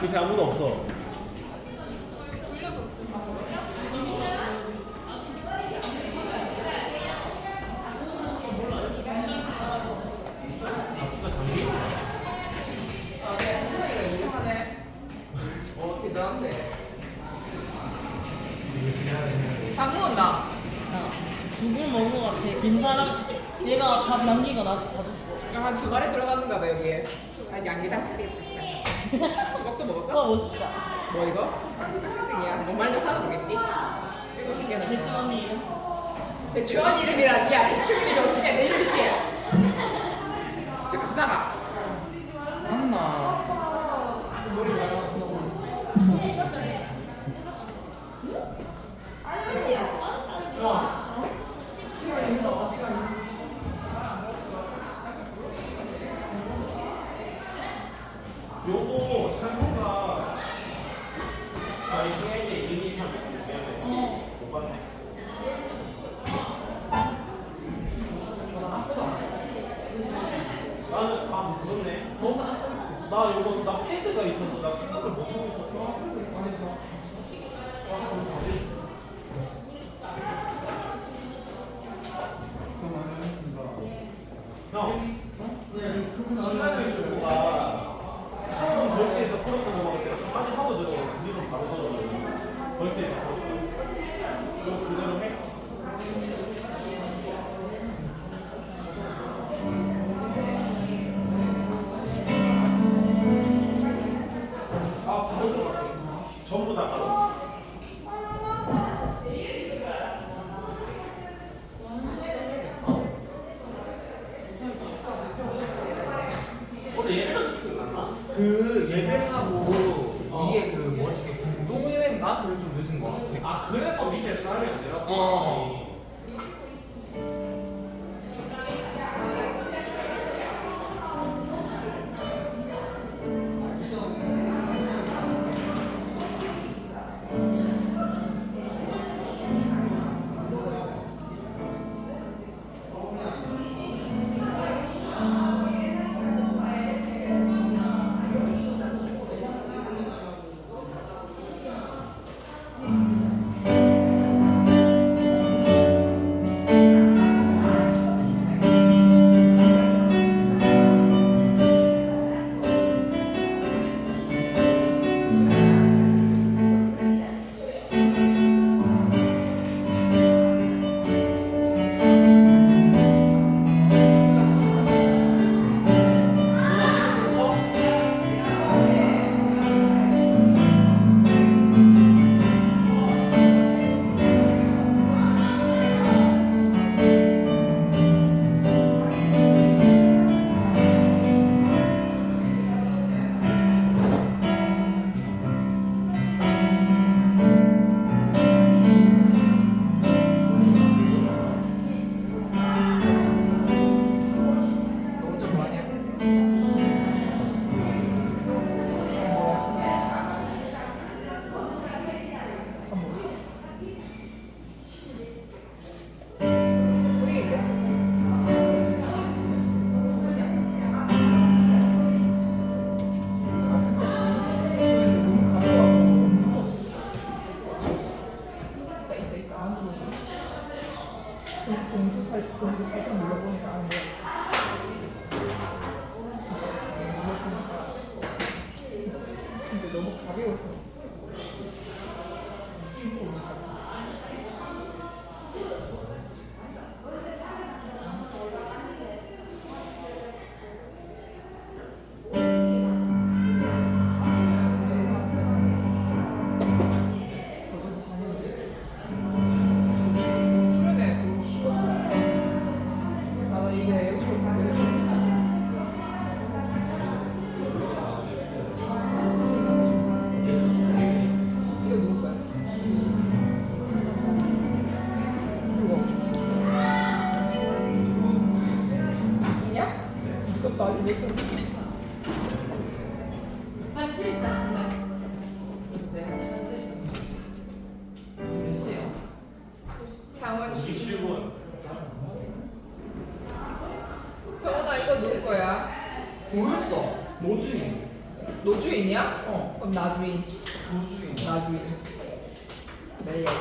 요새 아무도 없어. 앞치가 장비? 대단한데. 밥 먹는다. 죽을 먹은 것 같아. 김사랑 얘가 밥 남긴 거 나한테 다 줬어. 한 두 마리 들어갔는가 봐 여기에. 아 양계장 차리겠다 진짜. 수박도 오빠 먹었어? 멋있다. 뭐 이거? 학생증이야. 뭔 말인지 하나도 모르겠지? 일곱 개나. 대충 언니 이름. 대추원 이름이란 야 대추원 이름 어떻게 내 이름이지? 저 가서 나가. 맞나? 머리 말아. 요거 찬호가 이게 1, 2, 3 미안해. 못 봤네. 나는 그렇네. 나 요거 나 패드가 있어서 나 생각을 못 하고 있었어. 형, 시간을 주고가 처음 벌스에서 코러스 넘어갈 때 빨리 하고 들어 그 뒤로 바로 들어 벌스에서 코러스 그거 그대로 해? 아 바로 들어갔어 전부 다 바로 그 예배하고 위에 그 뭐지 공동예배인가? 그게 좀 늦은 것 같아. 아 그래서 밑에 사람이 안 내려? 어. 공주 살짝 눌러보니까 안 돼. 근데 너무 가벼워서. 장원 27분. 형아 이거 누구 거야? 모르겠어. 노준이. 너 주인이야? 어. 나주인. 우주인. 나주인. 내 얘기.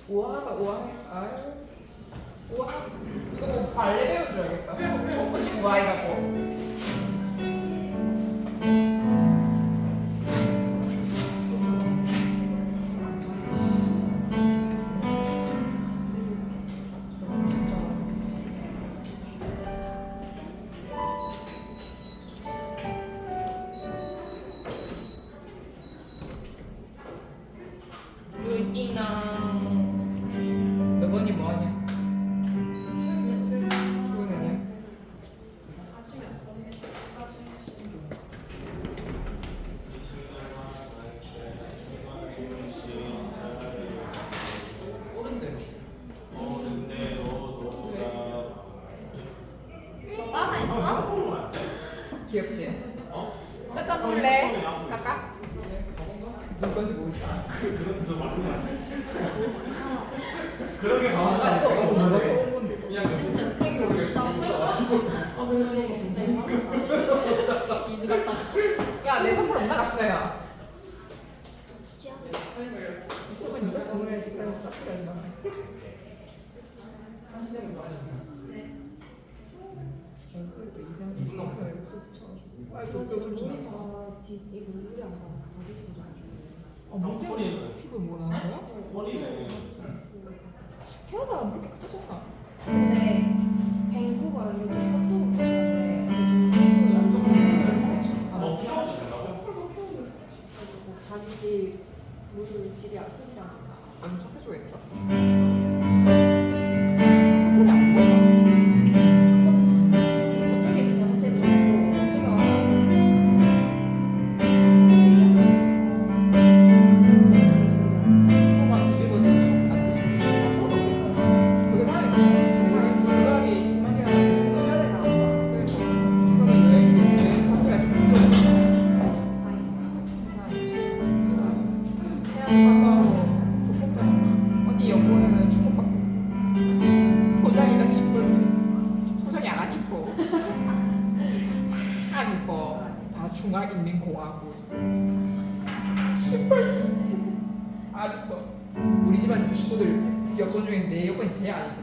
우아하다 우아해. 아유. 우아. 이거 뭐 발레 배워줘야겠다. 혹시 우아해갖고. 띠랑 너번이 뭐하냐? 출근하냐? 오른대로. 오빠가 있어? 귀엽지? 어? 깎아볼래? 깎아? 누구 건지 모르겠다. 그런 뜻으로 말하면 안 돼. 그런 게 아, 가만히 이거 뭐가 서운 건데. 그냥 진짜 땡으로 그렇게 있어가지고. 이주 갔다. 야, 내 선물 없나 가시나야? 이쪽은 이거 선물해. 이 사람 깎으라 이거. 한시대는 많이 무슨 놈? 아이고, 뼈좀 주나? 아, 뭐지? 소리는 피부 뭐 나는 거야? 소리는 캐나다 안 그렇게 깨끗하잖아. 근데 밴쿠버 이쪽 서쪽으로 뭐 필요없이 된다고? 자기 집 무슨 집이야 수지랑 너무 착해줘야겠다. 호텔이 안 보여. 저쪽에 진짜 호텔이 있고 저쪽에 한번 뒤집어주면 안 되지. 그게 다행이다. 그날이 10만 시간. 그러면 여행 자체가 좀 힘들어. 해외 갔다 오고 좋겠잖아. 언니 연구에는 축복밖에 없어. 도장이가 10불. 도장이 안 이뻐. 안 이뻐. 다 중앙 있는 공화국 이제. 10불. 안 이뻐. 우리 집안 친구들 여권 중에 내 여권이 제일 안 이뻐.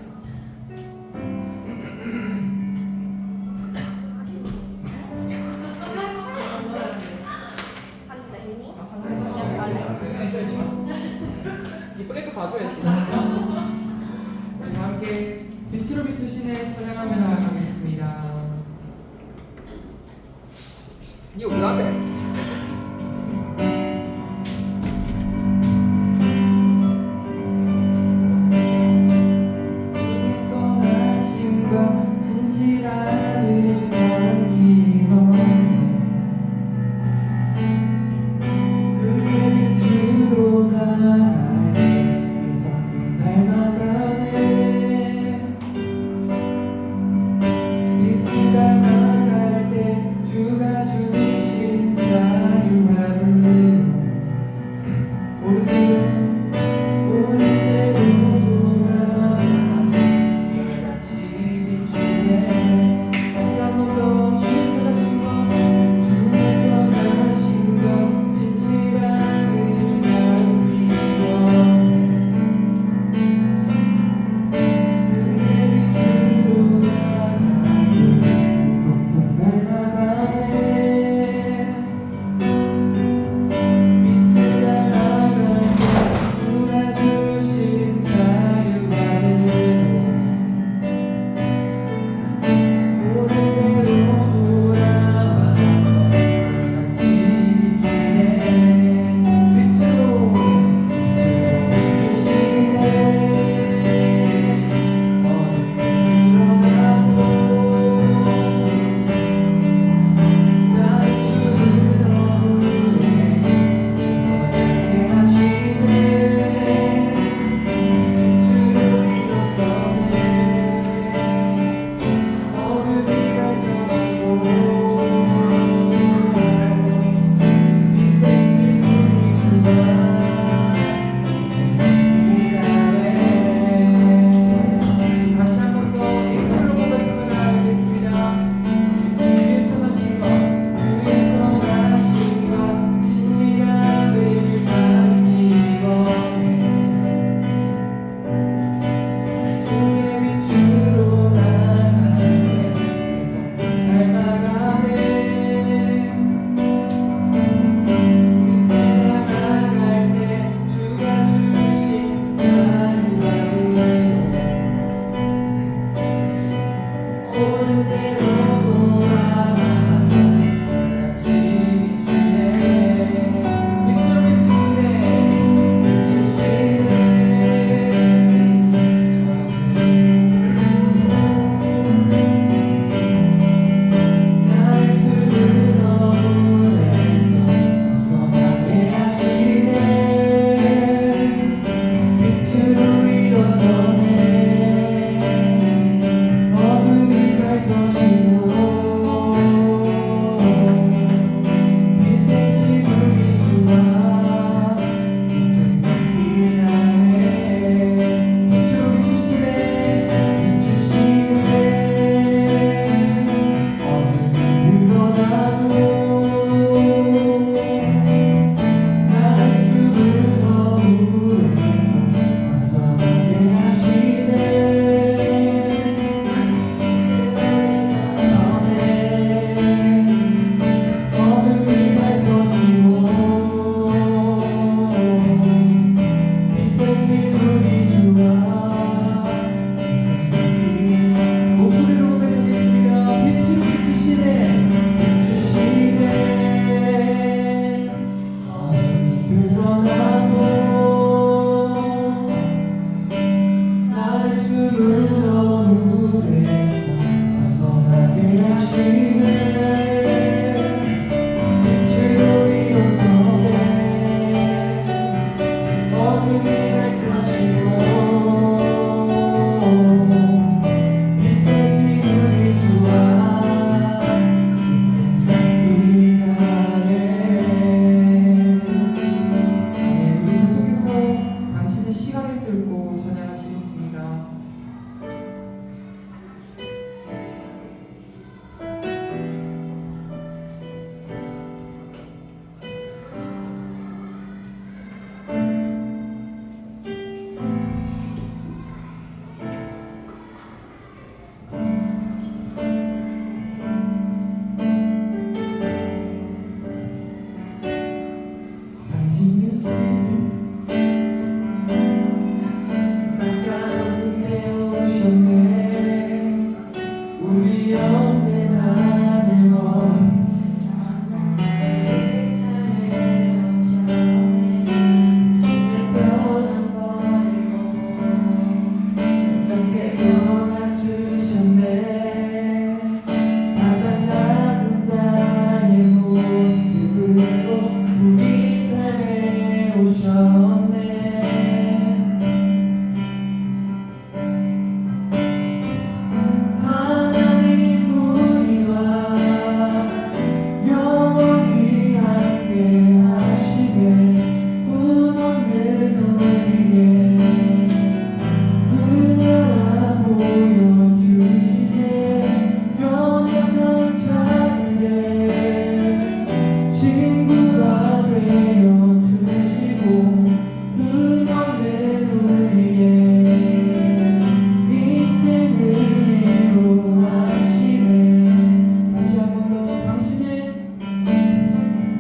이쁘게 또 봐줘야지. 우리 다 함께 빛으로 비추시네 찬양하며 나아가겠습니다. 니 어디 가래? 선하심과 진실함을 남기고 그의 빛으로 나아가네 그 성품 닮아가네 빛을 닮아갈 때 주가 주신 나를 숨으로 물에서 벗어나게 하시네 빛으로 일어서네 어둠이 밝혀지고 빛대지 우리 주와 이 생각이 나네 계속해서 당신의 시간을 끌고 전향하시겠습니다. 당신은 지금 가까운데 오셨네 우리 없는 하늘 원치 지금 변함버리고 이렇게 영화 주셨네 가장 낮은 자의 모습으로 우리 삶에 오셨네 하나님 우리와 영원히 함께 하시네 꿈 없는 우리에게 그 나라 보여주시네 연약한 자들의 친구가 되어주시고 그 없는 우리의 인생을 위로하시네 다시 한 번 더 당신의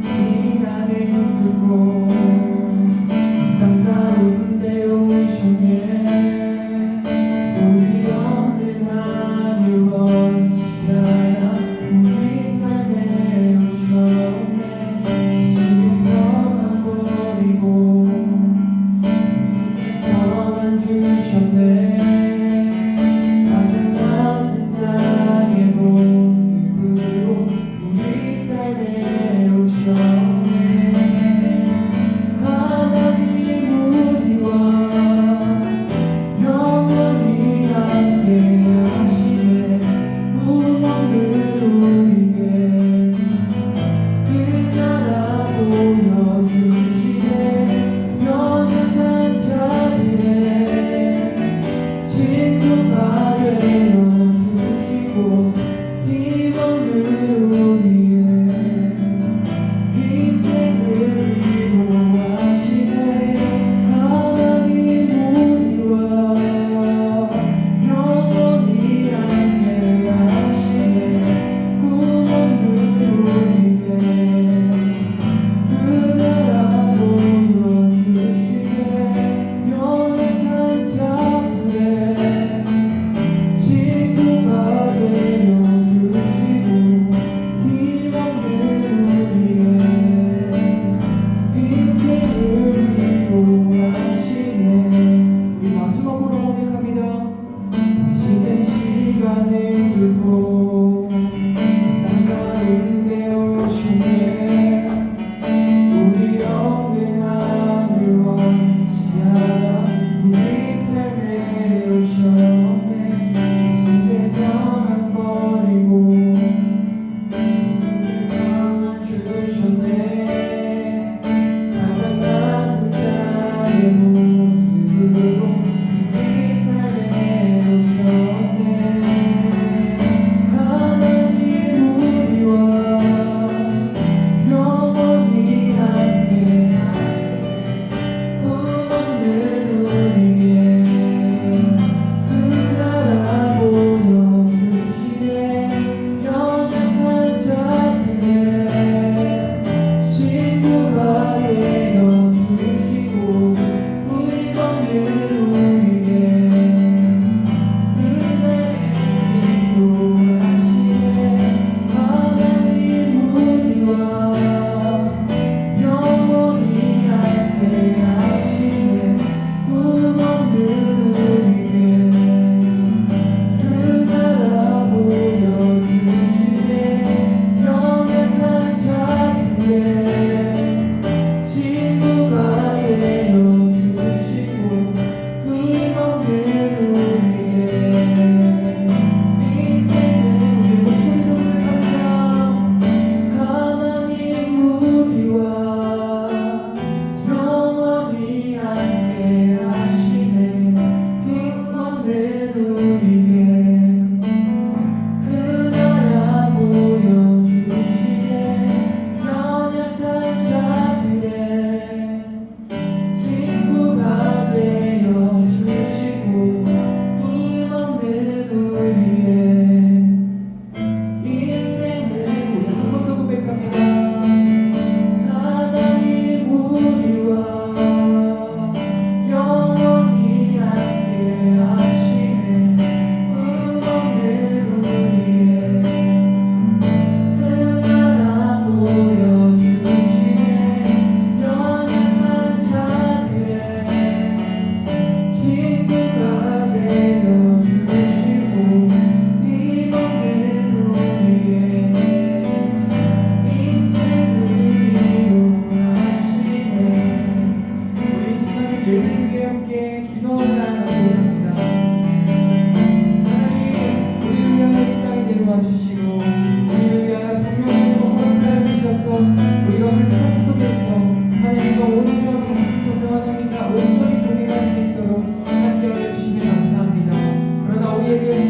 비난을 듣고 땅 가운데 오셨네 우리 없는 하늘 원치 않아 우리 삶에 오셨네 지금 변함버리고 평안 주셨네 가장 낮은 자의 모습으로 우리 삶에 오셨네 하나님 우리와 영원히 함께 하시네 꿈 없는 우리에게 그 나라 보여주시네 연약한 자들의 친구가 되어주시고 힘없는 우리의 인생을 위로하시네 하나님 우리와 영원히 함께 하시네 꿈 없는 우리에게 그 나라 보여주시네 연약한 자들의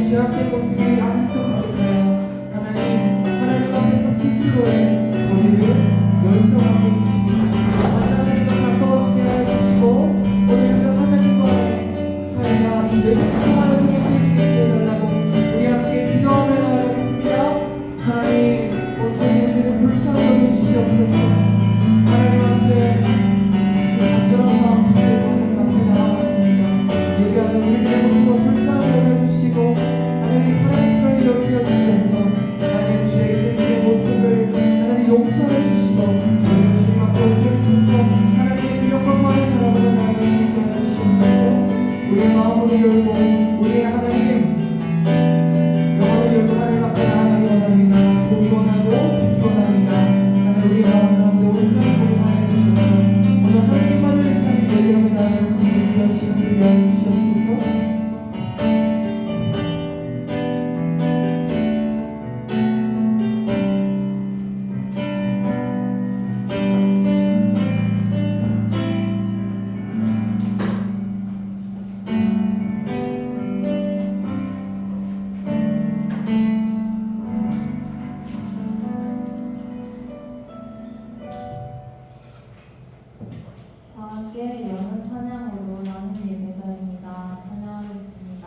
죄악된 모습이 아직도 가득해요. 하나님 앞에서 스스로의 거리를 넓혀가고 있습니다. 다시 하나님과 가까워지게 해주시고 오늘도 하나님과의 사이가 이 예배를 통해 수 있게 해달라고 우리 함께 기도하며 나아가겠습니다. 하나님 온전히 우리를 불쌍히 여겨주시옵소서. 하나님 앞에 간절한 마음 붙들고 하나님 앞에 나아갔습니다. 예배하는 우리들의 모습을 불쌍히 여겨주시고 하나님 사랑스러이 여겨주셔서 하나님 죄인된 우리의 모습을 하나님 용서해 주시고 우리가 주님 앞에 온전히 서서 하나님의 그 영광만을 바라보고 나아갈 수 있게 하여 주시옵소서. 우리의 마음을 열고 우리의 하나님 영혼을 열고 하나님 앞에 나아가기 원합니다. 보기 원하고 듣기 원합니다. 하나님 우리의 마음 가운데 온전히 고민하여 주셔서 오늘 하나님만을 참 예배하며 나아갈 수 있는 귀한 시간 되게 하여 주시옵소서. 다 함께 여는 찬양으로 나는 예배자입니다. 찬양하겠습니다.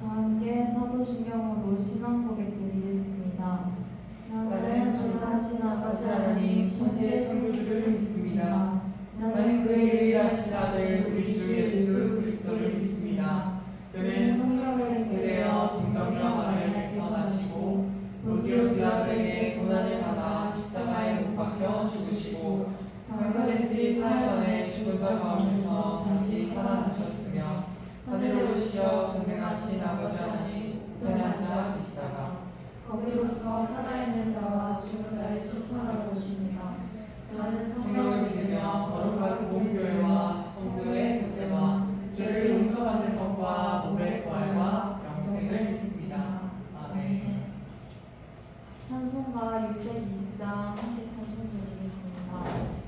다 함께 사도신경으로 신앙 고백 드리겠습니다. 나는 전능하신 아버지 하나님 천지의 창조주를 믿습니다. 나는 그의 유일하신 아들 우리 주 예수 그리스도를 믿습니다. 그는 성령을 대되어 동정녀 마리아에서 나시고 본디오 빌라도에게 고난을 받아 십자가에 못 박혀 죽으시고 장사된 지 사흘 만에 죽은 자 가운데서 다시 살아나셨으며 하늘에 오르시어 전능하신 아버지 하나님 우편에 앉아 계시다가 거기로부터 살아있는 자와 죽은 자를 심판하러 오십니다. 나는 성령을 믿으며 거룩한 공교회와 성도의 교제와 죄를 용서받는 것과 몸의 부활과 영생을 믿습니다. 아멘. 찬송가 620장 함께 찬송 드리겠습니다.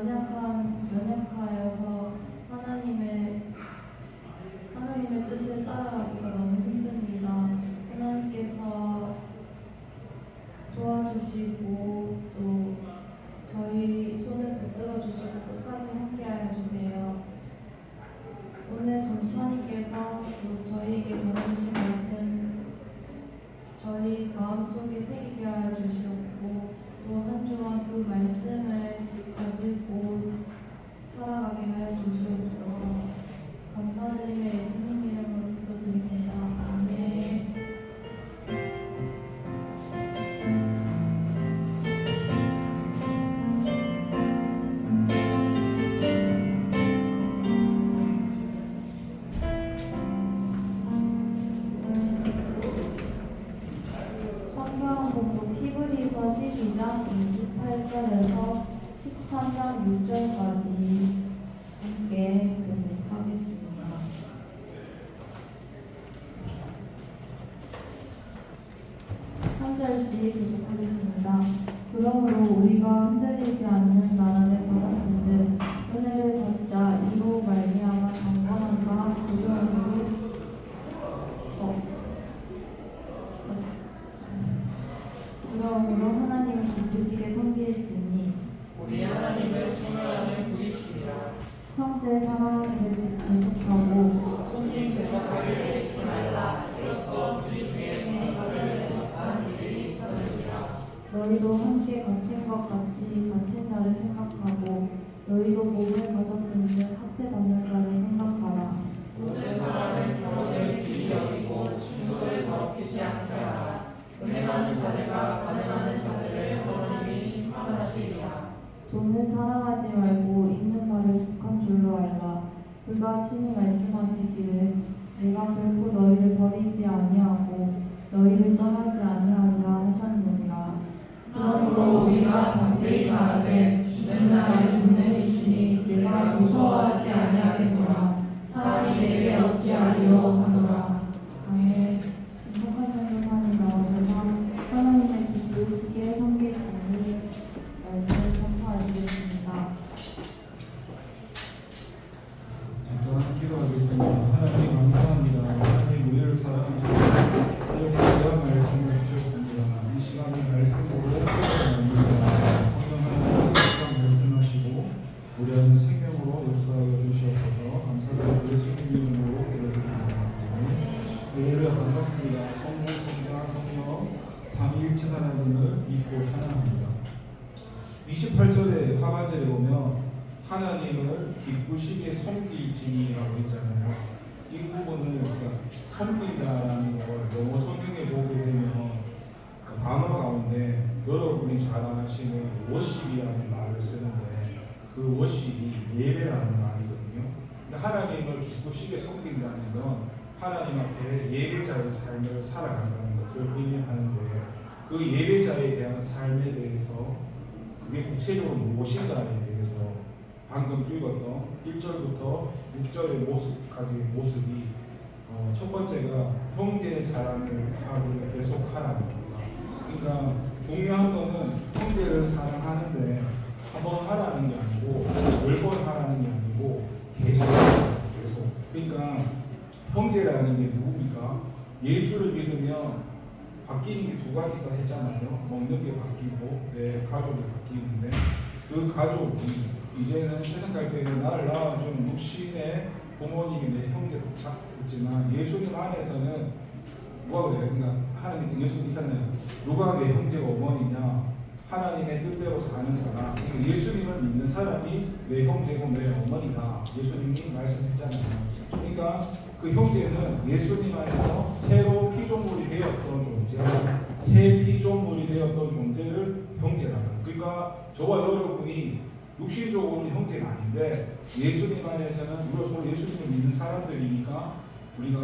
연약하여서 하나님의 뜻을 따라가기가 너무 힘듭니다. 하나님께서 도와주시고 또 저희 손을 붙들어 주시고 끝까지 함께하여 주세요. 오늘 전수사님께서 또 저희에게 전해주신 말씀 저희 마음속에 새기게 하여 주시옵고 또 한 주간 그 말씀을 가지고 살아가게 하여 주시옵소서. 감사드리며 예수님 이름으로 기도드립니다. 아멘. 성경 공부 히브리서 12장 28절에서 13장 6절까지 함께 하겠습니다. 한 절씩 계속하겠습니다. 그러므로 우리가 흔들리지 않는 나라를 받았은즉 은혜를 받자 이로 말미암아 강건함과 부조함으로 그러므로 하나님을 기쁘시게 섬길지니 우리 하나님을 충만하는 부이시니라. 형제 사랑하기를 계속하고 손님 대접하기를 잊지 말라. 이로써 부이 중에 성사를 대접한 이들이 있었느니라. 너희도 함께 갇힌 것 같이 갇힌 자를 생각하고 너희도 복을 가졌은즉 학대받는 자를 생각하라. 모든 사람은 결혼을 귀히 여기고 충소를 더럽히지 않게 하라. 은혜 많은 자들과 가늠하는 자들을 하나님이 심판하시리라. 돈을 사랑하지 말고 있는 말을 독한 줄로 알라. 그가 친히 말씀하시기를 내가 결코 너희를 버리지 아니하고 너희를 떠나지 아니하리라 하셨느니라. 그러므로 우리가 담대히 말하되 주는 나를 돕는 이시니 내가 무서워하지 아니하겠노라. 사람이 내게 어찌하리요 하노라. 아멘. 행복한 전도사님 나오셔서 하나님의 기쁘시게 섬기시니 말씀을 선포하시겠습니다. 잠깐 기도하겠습니다. 하나님 감사합니다. 하나님 우리를 사랑하시고 이렇게 귀한 말씀을 주셨습니다. 이 시간에 말씀으로 기도합니다. 성령 하나님 말씀하시고 우리 안에 생명으로 역사하여 주시옵소서. 감사드리고 예수님 이름으로 기도드립니다. 예배가 반갑습니다. 성부, 성자, 성령 삼위일체 하나님을 믿고 찬양합니다. 28절의 하반절에 보면 하나님을 기쁘시게 섬길지니라고 있잖아요. 이 부분을 우리가 섬긴다라는 걸 영어 성경에 보게 되면 그 단어 가운데 여러분이 잘 아시는 워십이라는 말을 쓰는데 그 워십이 예배라는 말이거든요. 근데 하나님을 기쁘시게 섬긴다는 건 하나님 앞에 예배자의 삶을 살아간다는 것을 의미하는데 그 예배자에 대한 삶에 대해서 그게 구체적으로 무엇인가에 대해서 방금 읽었던 1절부터 6절의 모습이 첫 번째가 형제의 사랑을 하고 계속하라는 겁니다. 그러니까 중요한 거는 형제를 사랑하는데 한번 하라는 게 아니고 열 번 하라는 게 아니고 계속. 그러니까 형제라는 게 누굽니까? 예수를 믿으면 바뀌는 게 두 가지가 했잖아요. 먹는 게 바뀌고 내 가족이 바뀌는데 그 가족이 이제는 세상 살 때는 나를 낳아준 육신의 부모님이 내 형제로 있지만 예수님 안에서는 누가 그래요? 그러니까 하나님께 예수님 하는 누가 내 형제가 어머니냐? 하나님의 뜻대로 사는 사람. 그러니까 예수님을 믿는 사람이 내 형제고 내 어머니다. 예수님이 말씀했잖아요. 그러니까 그 형제는 예수님 안에서 새로 피조물이 되었던 존재, 새 피조물이 되었던 존재를 형제라는. 그러니까 저와 여러분이 육신적으로는 형제가 아닌데 예수님 안에서는 우리가 서로 예수님을 믿는 사람들이니까 우리가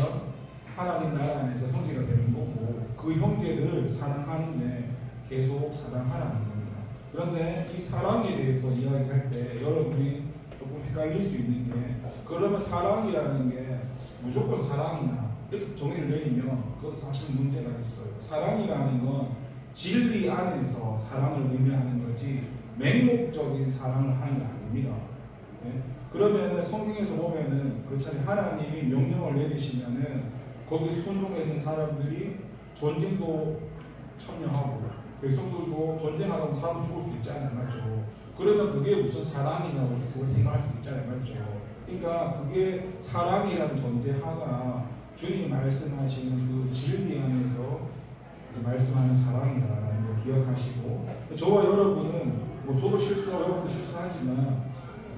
하나님 나라 안에서 형제가 되는 거고 그 형제들을 사랑하는데 계속 사랑하라는 겁니다. 그런데 이 사랑에 대해서 이야기할 때 여러분이 조금 헷갈릴 수 있는 게 그러면 사랑이라는 게 무조건 사랑이냐 이렇게 정의를 내리면 그것도 사실 문제가 있어요. 사랑이라는 건 진리 안에서 사랑을 의미하는 거지 맹목적인 사랑을 하는 게 아닙니다. 그러면은 성경에서 보면은 그렇잖아요. 하나님이 명령을 내리시면은 거기 순종해 있는 사람들이 전쟁도 참여하고 백성들도 전쟁하다가 사람 죽을 수도 있잖아요, 맞죠? 그러면 그게 무슨 사랑이라고 생각할 수도 있잖아요, 맞죠? 그러니까 그게 사랑이라는 전제하가 주님이 말씀하시는 그 진리 안에서 말씀하는 사랑이다라는 걸 기억하시고, 저와 여러분은 뭐 저도 실수하고 여러분도 실수하지만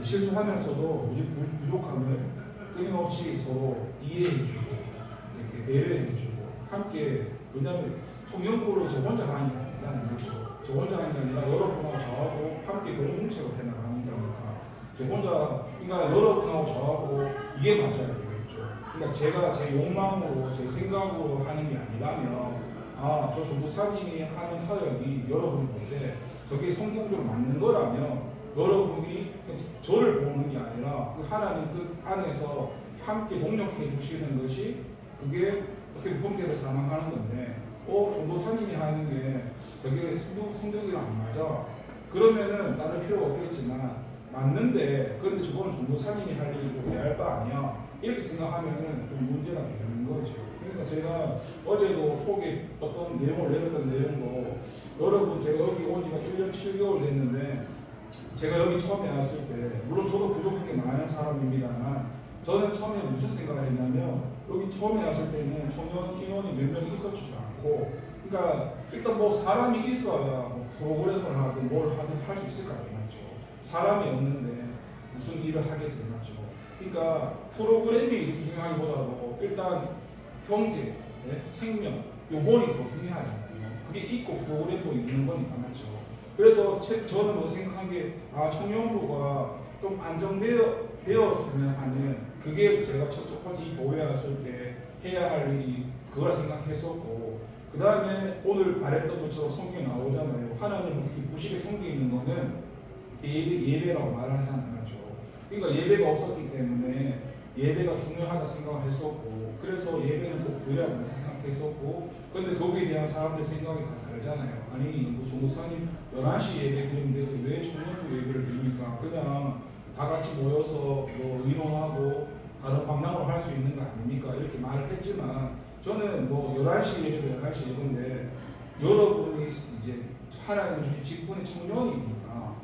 실수하면서도 우리 부족함을 끊임없이 서로 이해해주고 이렇게 배려해주고 함께, 왜냐하면 청년부를 저 혼자 하는 게 아니라는 거죠. 저 혼자 하는 게 아니라 여러분하고 저하고 함께 공동체로 해나가는 거니까 저 혼자, 그러니까 여러분하고 저하고 이게 맞아야 되겠죠. 그러니까 제가 제 욕망으로 제 생각으로 하는 게 아니라면 저 전도사님이 하는 사역이 여러분이 볼 때 저게 성경적으로 맞는 거라면 여러분이 저를 보는 게 아니라 그 하나님 뜻 안에서 함께 동력해 주시는 것이 그게 어떻게 형제를 사랑하는 건데, 전도사님이 하는 게 저게 성경이랑 안 맞아. 그러면은 따를 필요가 없겠지만 맞는데, 그런데 저거는 전도사님이 할 일이고 내 할 바 아니야. 이렇게 생각하면은 좀 문제가 되는 거죠. 그러니까 제가 어제도 톡에 어떤 내용을 내렸던 내용도, 여러분 제가 여기 온 지가 1년 7개월 됐는데 제가 여기 처음에 왔을 때 물론 저도 부족한 게 많은 사람입니다만 저는 처음에 무슨 생각을 했냐면 여기 처음에 왔을 때는 청년 인원이 몇 명이 있었지도 않고, 그러니까 일단 뭐 사람이 있어야 뭐 프로그램을 하든 뭘 하든 할 수 있을 거 아니에요, 맞죠? 사람이 없는데 무슨 일을 하겠어요, 맞죠? 그러니까 프로그램이 중요하기보다도 일단 형제, 생명, 요번이 더 중요하잖아요. 그게 있고 프로그램도 있는 거니까, 맞죠? 그래서 저는 뭐 생각한 게 청년부가 좀 안정되었으면 하는, 그게 제가 첫 번째 이 교회에 왔을 때 해야 할 일이 그걸 생각했었고, 그 다음에 오늘 말했던 것처럼 성경에 나오잖아요. 하나님은 기쁘시게 섬기는 거는 예배라고 말을 하잖아요, 맞죠? 그러니까 예배가 없었기 때문에 예배가 중요하다 생각을 했었고, 그래서 예배는 꼭 드려야 한다 생각했었고, 근데 거기에 대한 사람들 생각이 다 다르잖아요. 아니, 전도사님 11시 예배 드리면 되지 왜 청년부 예배를 드립니까? 그냥 다 같이 모여서 뭐 의논하고 다른 방향으로 할 수 있는 거 아닙니까? 이렇게 말을 했지만 저는 뭐 11시 예배도 11시 예배인데 여러분이 이제 하나님 주신 직분의 청년이니까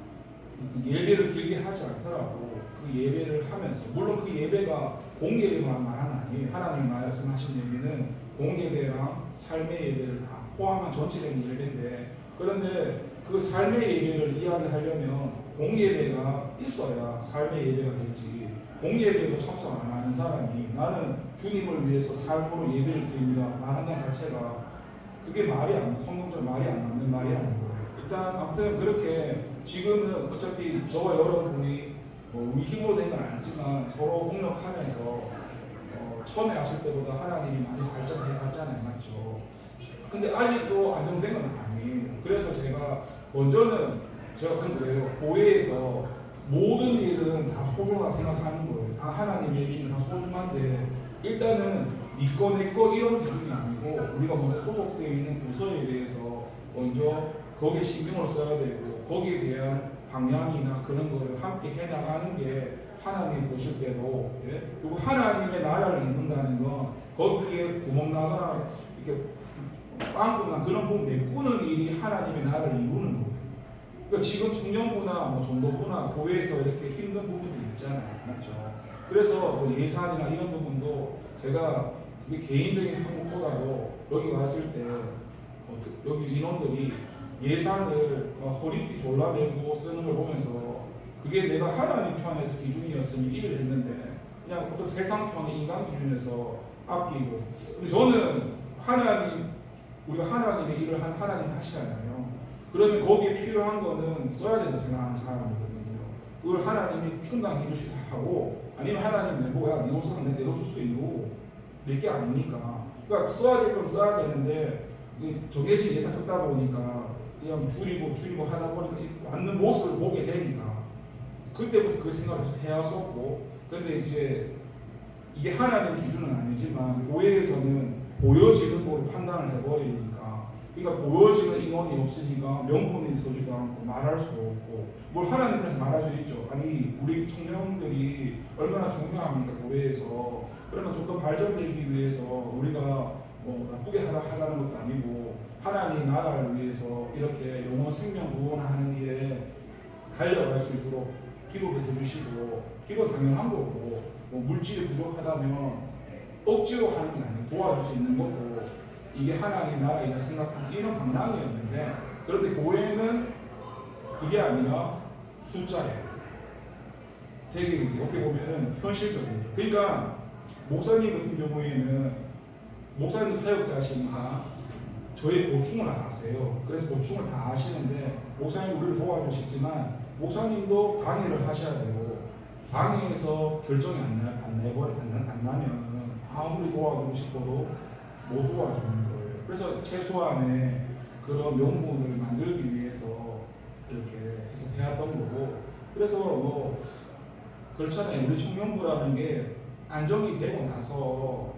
예배를 길게 하지 않더라도 그 예배를 하면서, 물론 그 예배가 공예배만 말하는 아니에요. 하나님 말씀하신 예배는 공예배랑 삶의 예배를 다 포함한 전체적인 예배인데, 그런데 그 삶의 예배를 이야기하려면 공예배가 있어야 삶의 예배가 되지, 공예배도 참석 안 하는 사람이 나는 주님을 위해서 삶으로 예배를 드립니다 말한다는 자체가 그게 성경적으로 말이 안 맞는 말이 아닌 거예요. 일단 아무튼 그렇게 지금은 어차피 저와 여러분이 우리 힘으로 된 건 아니지만 서로 공력하면서 처음에 왔을 때보다 하나님이 많이 발전해 갔잖아요, 맞죠? 근데 아직도 안정된 건 아니에요. 그래서 제가 먼저는 제가 그런 거예요. 교회에서 모든 일은 다 소중하다 생각하는 거예요. 다 하나님의 일은 다 소중한데 일단은 니꺼 내꺼 이런 기준이 아니고 우리가 먼저 소속되어 있는 부서에 대해서 먼저 거기에 신경을 써야 되고 거기에 대한 방향이나 그런 거를 함께 해나가는 게 하나님이 보실 때도, 그리고 하나님의 나라를 이룬다는 건 거기에 구멍 나거나 이렇게 빵꾸나 그런 부분 메꾸는 일이 하나님의 나라를 이루는 거예요. 그러니까 지금 청년부나 뭐 전도부나 교회에서 이렇게 힘든 부분들이 있잖아요, 맞죠? 그래서 뭐 예산이나 이런 부분도 제가 그게 개인적인 한국보다도 여기 왔을 때 여기 인원들이 예산을 허리띠 졸라매고 쓰는 걸 보면서 그게 내가 하나님 편에서 기준이었으면 일을 했는데 그냥 어떤 세상편의 인간 기준에서 아끼고, 근데 저는 우리가 하나님의 일을 한 하나님 하시잖아요. 그러면 거기에 필요한 거는 써야 된다 생각하는 사람이거든요. 그걸 하나님이 충당해 주시고 하고, 아니면 하나님 내보야 네 옷을 내려줄 수도 있고 몇 개 아니니까, 그러니까 써야 될 건 써야 되는데 정해진 예산 적다 보니까 그냥 줄이고 하다 보니까 맞는 모습을 보게 되니까 그때부터 그 생각을 해왔었고, 근데 이제 이게 하나님 기준은 아니지만 교회에서는 보여지는 거로 판단을 해버리니까 그러니까 보여지는 인원이 없으니까 명분이 서지도 않고 말할 수도 없고 뭘 하나님께서 말할 수 있죠. 아니 우리 청년들이 얼마나 중요합니까 교회에서. 그러면 좀 더 발전되기 위해서 우리가 뭐 나쁘게 하자는 것도 아니고 하나님 나라를 위해서 이렇게 영혼 생명 구원하는 일에 달려갈 수 있도록 기도도 해주시고 기도 당연한 거고 뭐 물질이 부족하다면 억지로 하는 게 아니고 도와줄 수 있는 거고 이게 하나님 나라이라 생각하는 이런 방향이었는데 그런데 교회는 그게 아니라 숫자예요. 되게 이제 어떻게 보면은 현실적이죠. 그러니까 목사님 같은 경우에는 목사님 사역자시니까 저희 고충을 아세요. 그래서 고충을 다 아시는데 목사님 우리를 도와주시지만 목사님도 강의를 하셔야 되고 강의에서 결정이 안 나면 아무리 도와주고 싶어도 못 도와주는 거예요. 그래서 최소한의 그런 명분을 만들기 위해서 이렇게 해서 해왔던 거고 그래서 뭐 그렇잖아요. 우리 청년부라는 게 안정이 되고 나서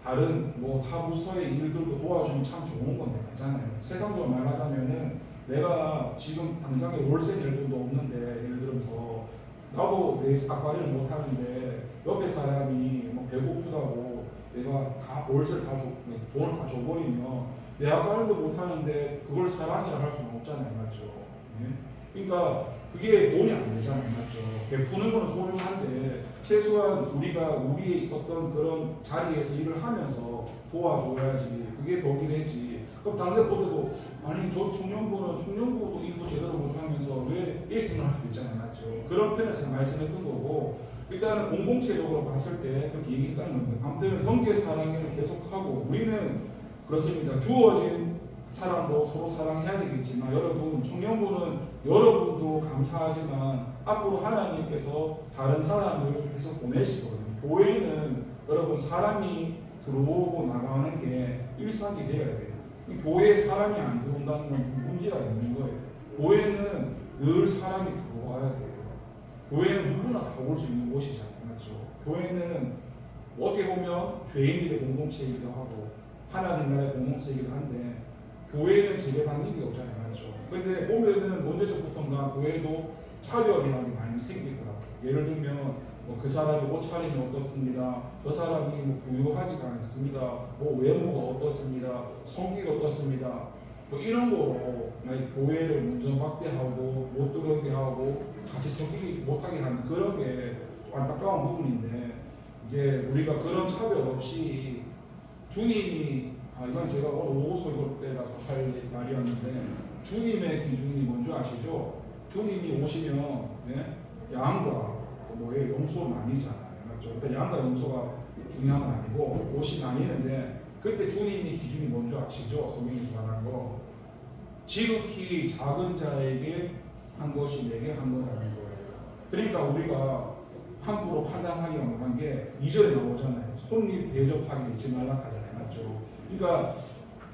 다른 뭐 타 부서의 일들도 도와주면 참 좋은 건데 맞잖아요. 세상적으로 말하자면은 내가 지금 당장에 월세 낼 돈도 없는데 예를 들어서 나도 내 아까리를 못 하는데 옆에 사람이 뭐 배고프다고 내가 다 월세를 돈을 다 줘버리면 내 아까리도 못 하는데 그걸 사랑이라 할 수는 없잖아요, 맞죠? 그러니까 그게 돈이 안 되잖아요, 맞죠? 베푸는 거는 소중한데 최소한 우리가 우리 어떤 그런 자리에서 일을 하면서 도와줘야지 그게 덕이 되지. 그럼 다른 데보다도 아니 저 청년부도 일도 제대로 못하면서 왜 일생을 할 수 있잖아요, 맞죠? 그런 편에서 말씀했던 거고 일단은 공동체적으로 봤을 때 그렇게 얘기했다는 건데 아무튼 형제 사랑을 계속하고 우리는 그렇습니다. 주어진 사람도 서로 사랑해야 되겠지만 여러분 청년부는 여러분도 감사하지만 앞으로 하나님께서 다른 사람을 계속 보내시거든요. 교회는 여러분 사람이 들어오고 나가는 게 일상이 되어야 돼요. 교회에 사람이 안 들어온다는 건 문제가 있는 거예요. 교회는 늘 사람이 들어와야 돼요. 교회는 누구나 다 올 수 있는 곳이잖아요, 맞죠? 교회는 어떻게 보면 죄인들의 공동체이기도 하고 하나님 나라의 공동체이기도 한데 교회는 제재받는 게 없잖아요, 맞죠? 근데 보면은 언제적부터인가 교회도 차별이라는 게 많이 생기더라고요. 예를 들면 뭐 그 사람이 옷차림이 어떻습니다. 저 사람이 뭐 부유하지가 않습니다. 뭐 외모가 어떻습니다. 성기가 어떻습니다. 뭐 이런 거로 교회를 먼저 막대하고 못 들어오게 하고 같이 섞이지 못하게 하는 그런 게 안타까운 부분인데 이제 우리가 그런 차별 없이 주님이 이건 제가 오늘 오고서 이걸 때라서 할 말이었는데 주님의 기준이 뭔지 아시죠? 주님이 오시면 양과 뭐의 용서는 아니잖아요, 맞죠? 그러니까 양과 용서가 중요한 건 아니고 옷이 나뉘는데 그때 주님의 기준이 뭔지 아시죠? 성경에서 말한 거 지극히 작은 자에게 한 것이 내게 한 거라는 거예요. 그러니까 우리가 함부로 판단하기 어려운 게 2절에 나오잖아요. 손님 대접하기 잊지 말라 하잖아요, 맞죠? 그러니까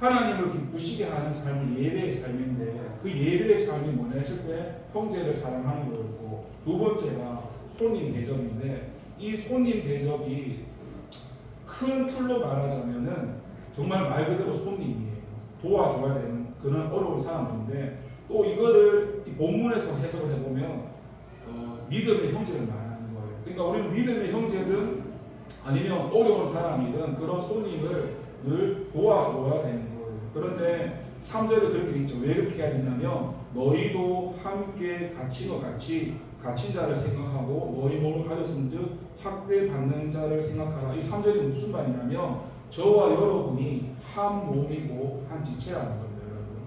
하나님을 기쁘시게 하는 삶이 예배의 삶인데 그 예배의 삶이 뭐냐 했을 때 형제를 사랑하는 거였고 두 번째가 손님 대접인데 이 손님 대접이 큰 틀로 말하자면은 정말 말 그대로 손님이에요. 도와줘야 되는 그런 어려운 사람인데 또 이거를 이 본문에서 해석을 해보면 믿음의 형제를 말하는 거예요. 그러니까 우리는 믿음의 형제든 아니면 어려운 사람이든 그런 손님을 늘 도와줘야 되는 거예요. 그런데 3절에 그렇게 있죠. 왜 그렇게 해야 되냐면 너희도 함께 갇힌 것 같이 갇힌 자를 생각하고 너희 몸을 가졌은즉 학대받는 자를 생각하라. 이 3절이 무슨 말이냐면 저와 여러분이 한 몸이고 한 지체라는 겁니다, 여러분.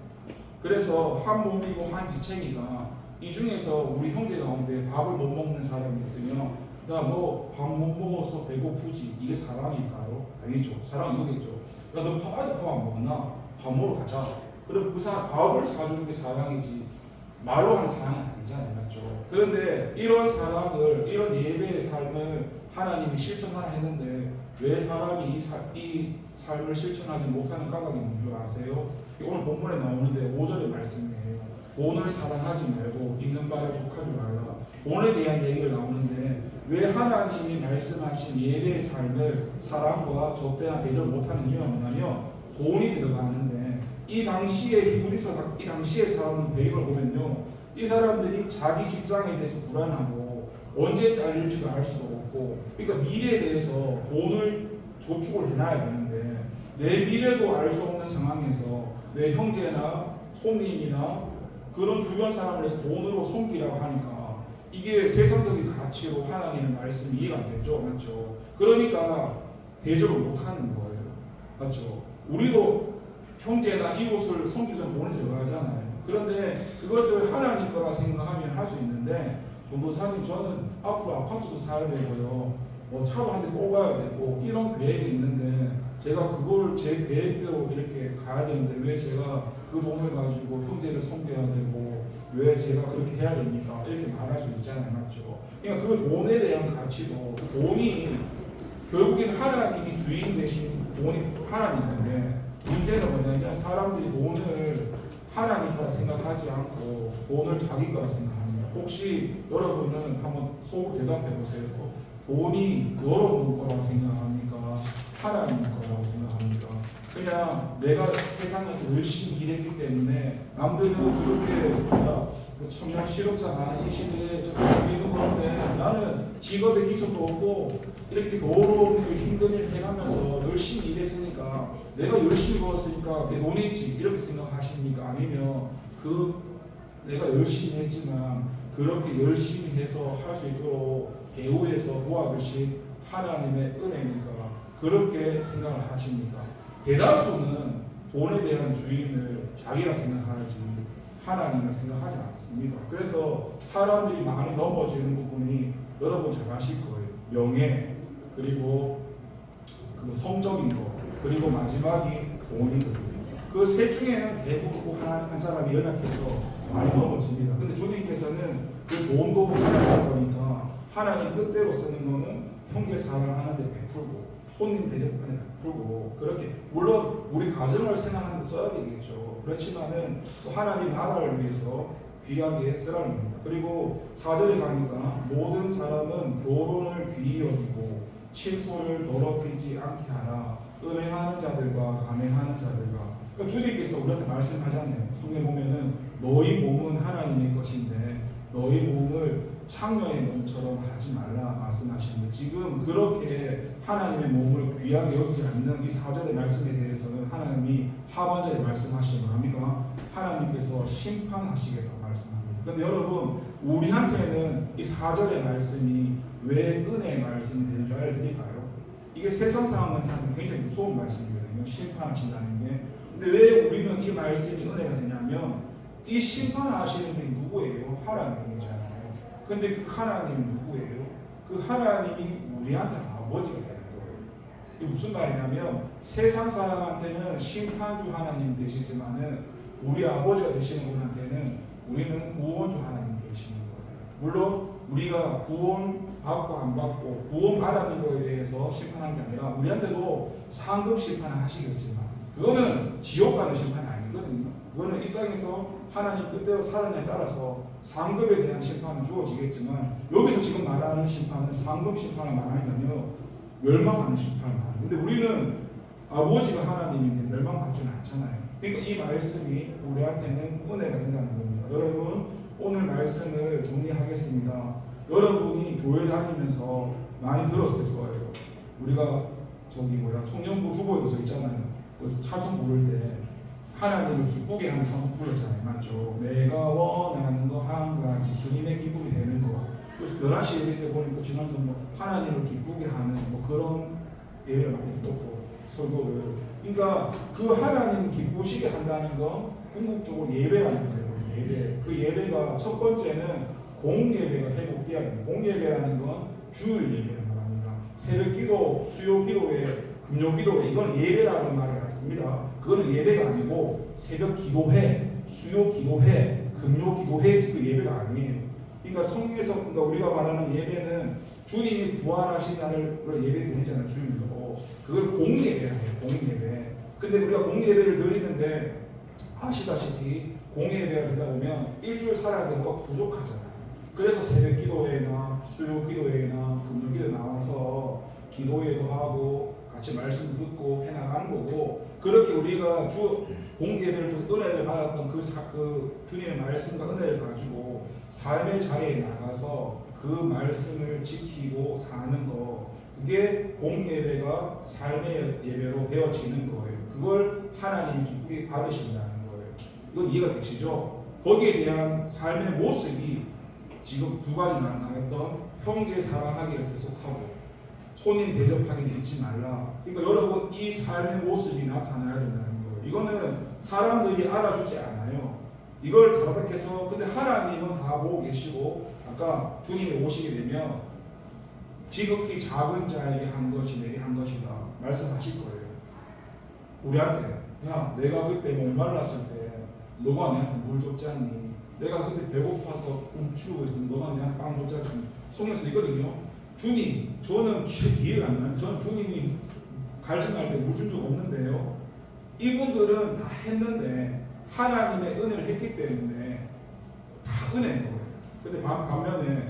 그래서 한 몸이고 한 지체니까 이 중에서 우리 형제 가운데 밥을 못 먹는 사람이 있으면 야 너 밥 못 먹어서 배고프지 이게 사랑일까요? 아니죠. 사랑 이거겠죠. 야 너 밥 안 먹나? 밥 먹으러 가자. 그럼 그 사람 밥을 사주는 게 사랑이지 말로 하는 사랑이 아니잖아요, 맞죠? 그런데 이런 사랑을 이런 예배의 삶을 하나님이 실천하라 했는데 왜 사람이 이 삶을 실천하지 못하는 까닭이 뭔 줄 아세요? 오늘 본문에 나오는데 5절의 말씀이에요. 돈을 사랑하지 말고 있는 바를 족하지 말라. 돈에 대한 얘기를 나오는데 왜 하나님이 말씀하신 예배의 삶을 사랑과 적대한 대접 못하는 이유가 뭐냐면 돈이 들어가는데 이 당시에 히브리서 이 당시의 사람 배경을 보면요, 이 사람들이 자기 직장에 대해서 불안하고 언제 잘릴지도 알 수도 없고, 그러니까 미래에 대해서 돈을 저축을 해놔야 되는데 내 미래도 알 수 없는 상황에서 내 형제나 손님이나 그런 주변 사람을 해서 돈으로 섬기라고 하니까 이게 세상적인 가치로 하나님의 말씀이 이해가 안 되죠, 맞죠? 그러니까 대접을 못하는 거예요, 맞죠? 우리도 형제나 이웃을 섬기려면 돈을 들어가잖아요. 그런데 그것을 하나님 거라 생각하면 할 수 있는데, 전도사님 저는 앞으로 아파트도 사야 되고요, 뭐 차도 한 대 뽑아야 되고 이런 계획이 있는데 제가 그걸 제 계획대로 이렇게 가야 되는데 왜 제가 그 돈을 가지고 형제를 섬겨야 되고 왜 제가 그렇게 해야 됩니까? 이렇게 말할 수 있잖아요, 맞죠? 그러니까 그 돈에 대한 가치도, 그 돈이 결국엔 하나님이 주인 대신 돈이 하나님인데, 문제는 뭐냐면 사람들이 돈을 하나님 거라 생각하지 않고 돈을 자기 거라 생각합니다. 혹시 여러분은 한번 속 대답해 보세요. 돈이 여러분 거라고 생각합니까? 하나님 거라고 생각합니까? 그냥 내가 세상에서 열심히 일했기 때문에 남들은 저렇게 청년 실업자나 이 시대에 저렇게 있는 건데 나는 직업의 기초도 없고 이렇게 더러운 힘든 일 해가면서 열심히 일했으니까 내가 열심히 벌었으니까 내 돈이지 이렇게 생각하십니까? 아니면 내가 열심히 했지만 그렇게 열심히 해서 할 수 있도록 배후에서 도와주신 하나님의 은혜니까 그렇게 생각을 하십니까? 대다수는 돈에 대한 주인을 자기가 생각하지 하나님을 생각하지 않습니다. 그래서 사람들이 많이 넘어지는 부분이 여러분 잘 아실 거예요. 명예, 그리고 그 성적인 거, 그리고 마지막이 돈이거든요. 그 셋 중에는 대부분 한 사람이 연약해서 많이 넘어집니다. 근데 주님께서는 그 돈도 하나님 거니까 하나님 뜻대로 쓰는 거는 형제 사랑하는 데 베풀고 손님 대접하는 데 베풀고, 그렇게 물론 우리 가정을 생각하는 데 써야 되겠죠. 그렇지만은 또 하나님 나라를 위해서 귀하게 쓰라는 겁니다. 그리고 4절에 가니까 모든 사람은 교론을 귀히 여기고 침소를 더럽히지 않게 하라. 은행하는 자들과 간행하는 자들과. 그러니까 주님께서 우리한테 말씀하잖아요. 성경에 보면은 너희 몸은 하나님의 것인데 너희 몸을 창녀의 몸처럼 하지 말라 말씀하시는데, 지금 그렇게 하나님의 몸을 귀하게 여기지 않는 이 4절의 말씀에 대해서는 하나님이 하반절에 말씀하시는 겁니까? 하나님께서 심판하시겠다고 말씀합니다. 그런데 여러분, 우리한테는 이 4절의 말씀이 왜 은혜의 말씀이 되는 줄 알려드릴까요? 이게 세상 사람한테는 굉장히 무서운 말씀이거든요. 심판하신다는 게. 근데 왜 우리는 이 말씀이 은혜가 되냐면 이 심판하시는 분이 누구예요? 하나님이잖아요. 근데 그 하나님이 누구예요? 그 하나님이 우리한테 아버지가 되는 거예요. 이게 무슨 말이냐면 세상 사람한테는 심판주 하나님 되시지만은 우리 아버지가 되시는 분한테는 우리는 구원주 하나님 되시는 거예요. 물론 우리가 구원 받고 안 받고 구원 받았는 거에 대해서 심판하는 게 아니라 우리한테도 상급 심판을 하시겠지만 그거는 지옥 가는 심판이 아니거든요. 그거는 이 땅에서 하나님 뜻대로 살아내에 따라서 상급에 대한 심판은 주어지겠지만, 여기서 지금 말하는 심판은 상급 심판을 말하면요 멸망하는 심판을 말합니다. 근데 우리는 아버지가 하나님인데 멸망받지는 않잖아요. 그러니까 이 말씀이 우리한테는 은혜가 된다는 겁니다. 여러분, 오늘 말씀을 정리하겠습니다. 여러분이 교회 다니면서 많이 들었을 거예요. 우리가 청년부 주보에서 있잖아요. 그 찬송 부를 때 하나님을 기쁘게 하는 찬송 불렀잖아요, 맞죠? 내가 원하는 거 한 가지, 주님의 기쁨이 되는 거. 11시 예배 때 보니까 지난주 하나님을 기쁘게 하는 그런 예배를 많이 듣고 설교를. 그러니까 그 하나님 기쁘시게 한다는 건 궁극적으로 예배라는 거예요. 예배. 그 예배가 첫 번째는 공예배가 회복돼야 됩니다. 공예배라는 건 주일 예배를 말합니다. 새벽 기도, 수요 기도회, 금요 기도회, 이건 예배라는 말을 갖습니다. 그거는 예배가 아니고 새벽 기도회, 수요 기도회, 금요 기도회 그 예배가 아니에요. 그러니까 성경에서 우리가 말하는 예배는 주님이 부활하신 날을 예배 드리잖아요, 주일로. 그걸 공예배라고 해요, 공예배. 근데 우리가 공예배를 드리는데 아시다시피 공예배가 되다 보면 일주일 살아야 되는 거 부족하잖아요. 그래서 새벽 기도회나 수요 기도회나 금요 기도회 나와서 기도회도 하고 같이 말씀 듣고 해나가는 거고, 그렇게 우리가 공예배를 은혜를 받았던 그 주님의 말씀과 은혜를 가지고 삶의 자리에 나가서 그 말씀을 지키고 사는 거, 그게 공예배가 삶의 예배로 되어지는 거예요. 그걸 하나님이 기쁘게 받으신다는 거예요. 이건 이해가 되시죠? 거기에 대한 삶의 모습이 지금 두 가지 나눴던 형제 사랑하기를 계속하고 손님 대접하기를 잊지 말라. 그러니까 여러분 이 삶의 모습이 나타나야 된다는 거예요. 이거는 사람들이 알아주지 않아요. 이걸 자각해서 근데 하나님은 다 보고 계시고 아까 주님이 오시게 되면 지극히 작은 자에게 한 것이 내게 한 것이다 말씀하실 거예요. 우리한테 야 내가 그때 목말랐을 때 너가 내한테 물 줬지 않니? 내가 그때 배고파서 굶주리고 있었는데 너가 내한테 빵 줬지 않니? 성경에서 있거든요. 주님 저는 기회가 안 나요. 저는 주님이 갈증할 때 물 준 적 없는데요. 이분들은 다 했는데 하나님의 은혜를 했기 때문에 다 은혜인 거예요. 근데 반면에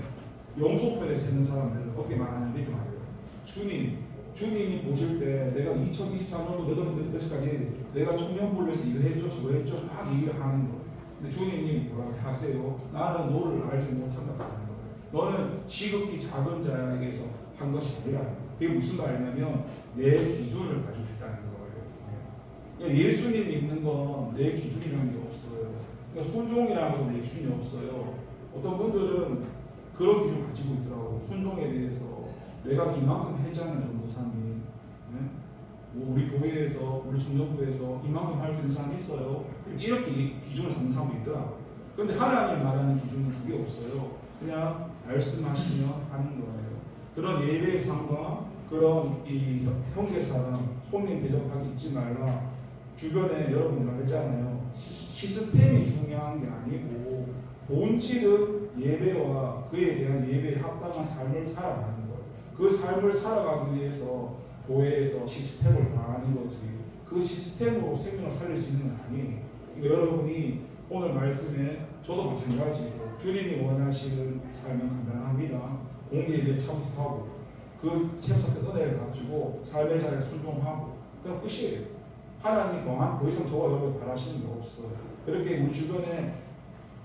영속편에서 있는 사람들은 어떻게 말하냐면 이렇게 말해요. 주님이 보실 때 내가 2023년도 몇 월까지 내가 청년부를 위해서 이거 했죠 저거 했죠 막 얘기를 하는 거예요. 근데 주님이 뭐라고 하세요? 나는 너를 알지 못한다 하는 거예요. 너는 지극히 작은 자에게서 한 것이 아니라 그게 무슨 말이냐면 내 기준을 가지고 있다는 거예요. 그러니까 예수님 믿는 건 내 기준이라는 게 없어요. 그러니까 순종이라는 건 내 기준이 없어요. 어떤 분들은 그런 기준 가지고 있더라고. 순종에 대해서 내가 이만큼 했잖아요 전도사님. 네? 뭐 우리 교회에서 우리 청년부에서 이만큼 할 수 있는 사람이 있어요. 이렇게 기준을 잡는 사람도 있더라고. 그런데 하나님 말하는 기준은 그게 없어요. 그냥 말씀하시면 하는 거예요. 그런 예배의 삶과 그런 이 형제 사랑, 손님 대접하기 잊지 말라. 주변에 여러분 말했잖아요. 시스템이 중요한 게 아니고 본질은 예배와 그에 대한 예배에 합당한 삶을 살아가는 거예요. 그 삶을 살아가기 위해서 교회에서 시스템을 다하는 거지. 그 시스템으로 생명을 살릴 수 있는 건 아니에요. 그러니까 여러분이 오늘 말씀에 저도 마찬가지예요. 주님이 원하시는 삶은 간단합니다. 공예배에 참석하고 그 참석의 은혜를 가지고 삶의 자리에 순종하고 그냥 끝이에요. 하나님이 더 이상 저와 여러분 바라시는 게 없어요. 그렇게 우리 주변에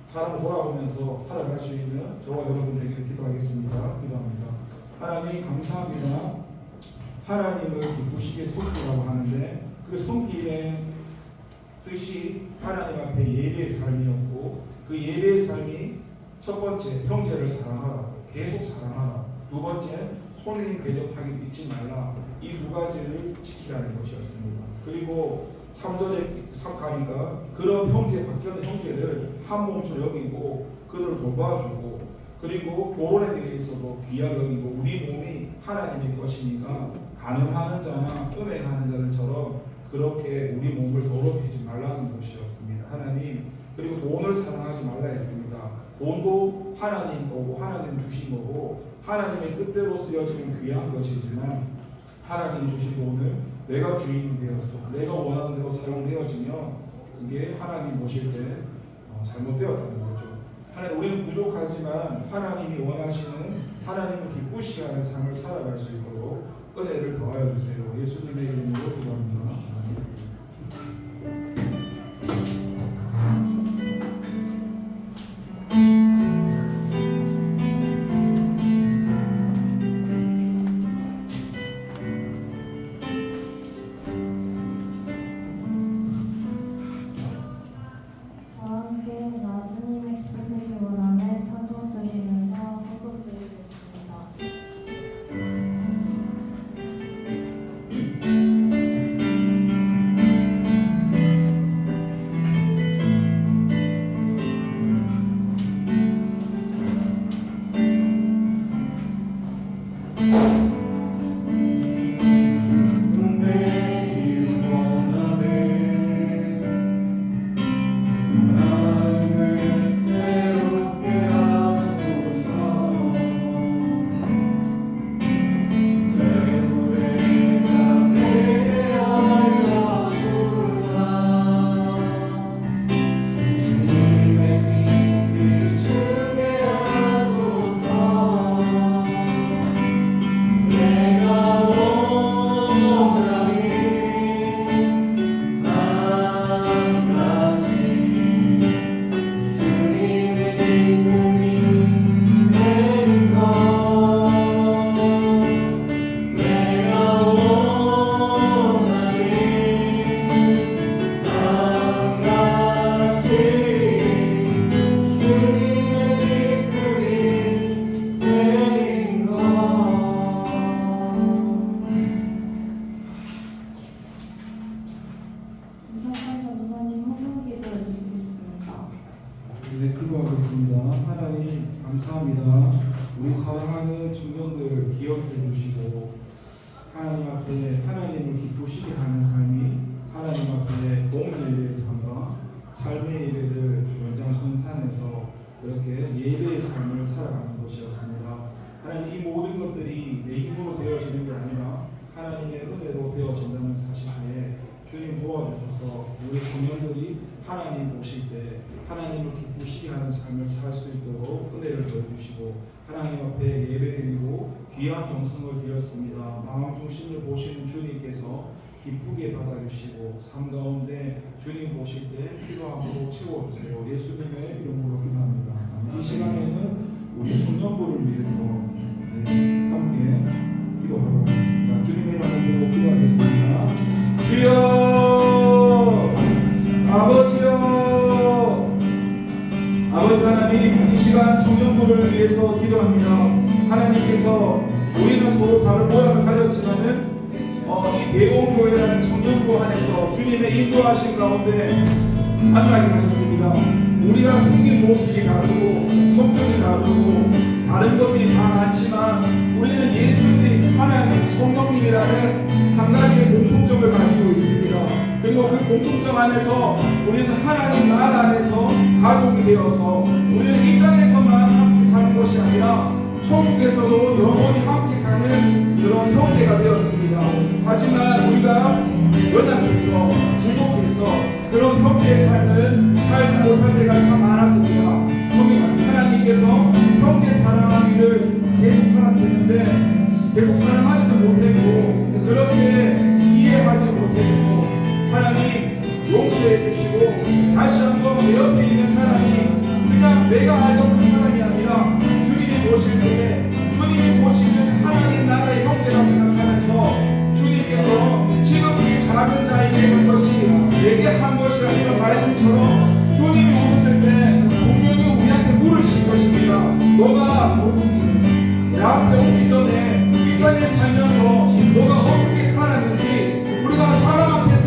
사람을 돌아보면서 살아갈 수 있는 저와 여러분에게 기도하겠습니다. 기도합니다. 하나님 감사합니다. 하나님을 기쁘시게 섬기라고 하는데 그 섬김의 뜻이 하나님 앞에 예배의 삶이었고 그 예배의 삶이 첫 번째 형제를 사랑하라, 계속 사랑하라. 두 번째 손님 대접하기 잊지 말라. 이 두 가지를 지키라는 것이었습니다. 그리고 3절에 가니까 그런 바뀌는 형제를 한 몸으로 여기고 그들을 도와주고 그리고 결혼에 대해서도 귀하게 여기고 우리 몸이 하나님의 것이니까 가늠하는 자나 음행하는 자들처럼 그렇게 우리 몸을 더럽히지 말라는 것이었습니다. 하나님 그리고 돈을 사랑하지 말라 했습니다. 돈도 하나님 거고 하나님 주신 거고 하나님의 뜻대로 쓰여지는 귀한 것이지만 하나님 주신 돈을 내가 주인이 되어서 내가 원하는 대로 사용되어지면 그게 하나님 보실 때 잘못되었다는 거죠. 하나님 우리는 부족하지만 하나님이 원하시는 하나님을 기쁘시게 하는 삶을 살아갈 수 있도록 은혜를 더하여 주세요. 예수님의 이름으로 기도합니다. 삶의 예배를 연장선상에서 그렇게 예배의 삶을 살아가는 것이었습니다. 하나님, 이 모든 것들이 내 힘으로 되어지는 게 아니라 하나님의 은혜로 되어진다는 사실에 주님 도와주셔서 우리 청년들이 하나님 보실 때 하나님을 기쁘시게 하는 삶을 살 수 있도록 은혜를 더해주시고 하나님 앞에 예배드리고 귀한 정성을 드렸습니다. 마음 중심을 보시는 주님께서 기쁘게 받아주시고 삶 가운데 주님 보실 때 필요함으로 채워주세요. 예수님의 이름으로 기도합니다. 이 시간에는 우리 청년부를 위해서 함께 기도하도록 하겠습니다. 주님의 이름으로 기도하겠습니다. 주여, 아버지여, 아버지 하나님, 이 시간 청년부를 위해서 기도합니다. 하나님께서 우리는 서로 다른 모양을 가졌지만은 이 대원교회라는 청년부 안에서 주님의 인도하신 가운데 만나게 하셨습니다. 우리가 생긴 모습이 다르고 성격이 다르고 다른 것들이 다 많지만 우리는 예수님, 하나님, 성령님이라는 한 가지의 공통점을 가지고 있습니다. 그리고 그 공통점 안에서 우리는 하나님 나라 안에서 가족이 되어서 우리는 이 땅에서만 함께 사는 것이 아니라 천국에서도 영원히 함께 사는 그런 형제가 되었습니다. 하지만 우리가 연약해서 부족해서 그런 형제의 삶을 살지 못할 때가 참 많았습니다. 하나님께서 형제 사랑하기를 계속 허락했는데 계속 사랑하지도 못했고 그렇게 이해하지 못했고 하나님 용서해 주시고 다시 한번 내 옆에 있는 사람이 그냥 내가 알던 그 사람이 아니라 주님이 보실 때 주님이 보시는 하나님 나라의 형제라 생각하면서 주님께서 지금 이 작은 자에게 한 것이 내게 한 것이라는 말씀처럼 주님이 오셨을 때 분명히 우리한테 물으실 것입니다. 너가 내 앞에 오기 전에 이 땅에 살면서 너가 어떻게 살았는지. 우리가 사람 앞에서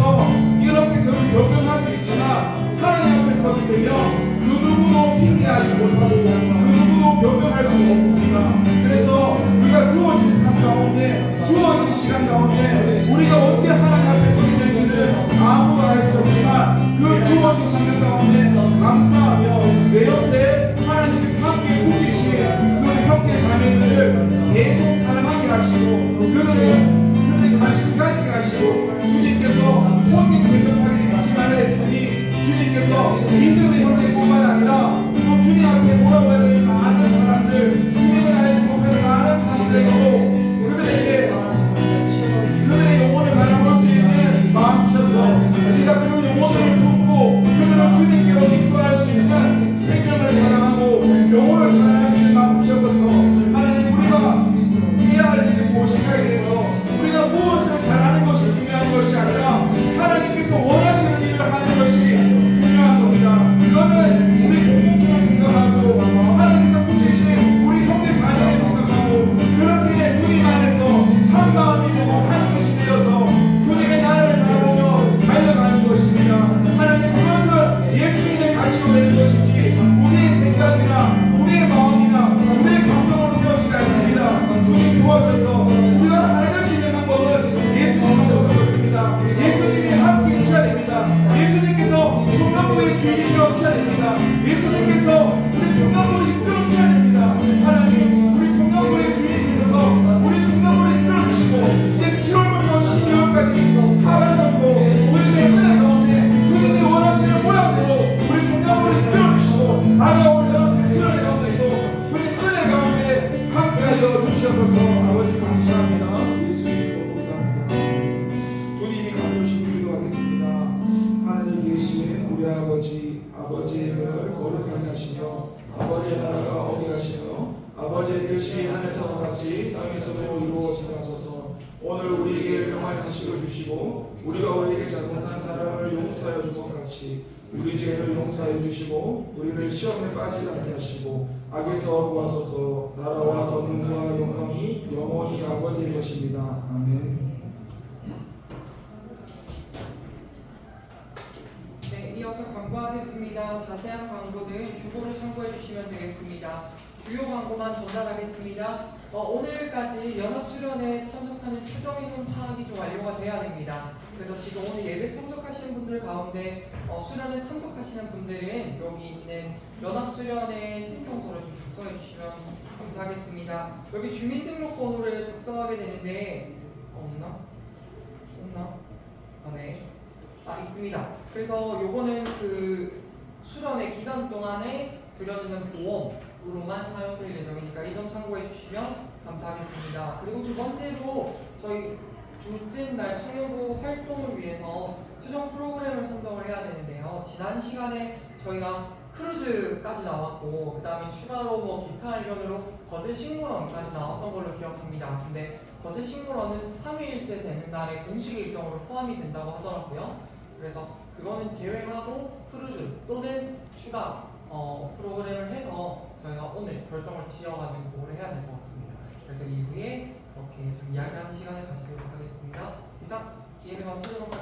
이렇게 저는 변명할 수 있지만 하나님 앞에 서게 되면 그 누구도 핑계하지 못하고 그 누구도 변명할 수 없습니다. 그래서 우리가 주어진 삶 가운데 주어진 시간 가운데 우리가 언제 하나님 앞에 서게 될지는 아무도 알 수 없지만 그 주어진 시간 가운데 감사하며 내 옆에 하나님께서 함께 보시신 그 형제 자매들을 계속 사랑하게 하시고 그들의 관심 가지게 하시고 주님께서 손님 대접하기를 잊지 말라 했으니 주님께서 이들의 형제뿐만 아니라 또 주님 앞에 돌아와야 될 많은 사람들 주님을 알지 못하는 많은 사람들에게도 그들의 영혼을 바라볼 수 있는 마음 주셔서 우리가 그 영혼을 돕고 그들을 주님께로 인도할 수 있는 생명을 사랑하고 영혼을 사랑할 수 있는 마음 주셔서 하나님 우리가 해야 할 일이 무엇인가에 대해서 우리가 무엇을 잘하는 것이 중요한 것이 아니라 하나님께서 원하시는 일을 하는 것이 중요한 겁니다. 이거는 우리 공동체를 생각하고 하나님께서 부르신 우리 형제 자녀를 생각하고 그렇게 주님 안에서 한 마음이 되고 한 뜻이 되어서 주님의 나라를 바라보며 달려가는 것입니다. 하나님 그것은 예수님의 가치로 되는 것이지 우리의 생각이나 우리의 마음이나 우리의 감정으로 되어지지 않습니다. 주님 도와주셔서 우리가 해낼 수 있는 방법은 예수님만 되었습니다. 예수님이 함께 해주셔야 됩니다. 예수님께서 청년부의 주인이 되어주셔야 됩니다. 예수님께서 우리 청년부를 이끌어주셔야 됩니다. 하나님 우리 청년부의 주인이셔서 우리 청년부를 이끌어주시고 이제 7월부터 12월까지 하반 정도 주님의 은혜 가운데 주님이 원하시는 모양대로 우리 청년부를 이끌어주시고 다가올 여러 수련의 가운데도 주님 은혜 가운데 함께하여 주시옵소서. 아버지 감사합니다. 예수님 기도합니다. 주님이 가르치시기 기도하겠습니다. 하늘에 계신 우리 아버지의 이름을 거룩하게 하시며 아버지의 나라가 어디 가시며 아버지의 뜻이 하늘에서 같이 땅에서도 이루어지게 하소서. 오늘 우리에게 평안의 지식을 주시고 우리가 우리에게 잘못한 사람을 용서하여 준 것 같이 우리 죄를 용서해 주시고 우리를 시험에 빠지지 않게 하시고 악에서 구하소서. 나라와 권능과 영광이 영원히 아버지의 것입니다. 아멘. 네, 이어서 광고하겠습니다. 자세한 광고는 주보를 참고해 주시면 되겠습니다. 주요 광고만 전달하겠습니다. 오늘까지 연합수련회 참석하는 최종 인원 파악이 좀 완료가 돼야 됩니다. 그래서 지금 오늘 예배 참석하시는 분들 가운데 수련회 참석하시는 분들은 여기 있는 연합수련회 신청서를 좀 작성해 주시면 감사하겠습니다. 여기 주민등록번호를 작성하게 되는데 없나? 네. 있습니다. 그래서 요거는 그 수련회 기간 동안에 들여지는 보험으로만 사용될 예정이니까 이 점 참고해 주시면 감사하겠습니다. 그리고 두 번째로 저희 둘째 날 청년부 활동을 위해서 최종 프로그램을 선정을 해야 되는데요. 지난 시간에 저희가 크루즈까지 나왔고 그 다음에 추가로 뭐 기타 관련으로 거제식물원까지 나왔던 걸로 기억합니다. 근데 거제식물원은 3일째 되는 날에 공식 일정으로 포함이 된다고 하더라고요. 그래서 그거는 제외하고 크루즈 또는 추가 프로그램을 해서 저희가 오늘 결정을 지어가지고 그걸 해야 될 것 같습니다. 그래서 이후에 이렇게 좀 이야기하는 시간을 가지도록 하겠습니다. 이상 기회를 마치도록 하겠습니다.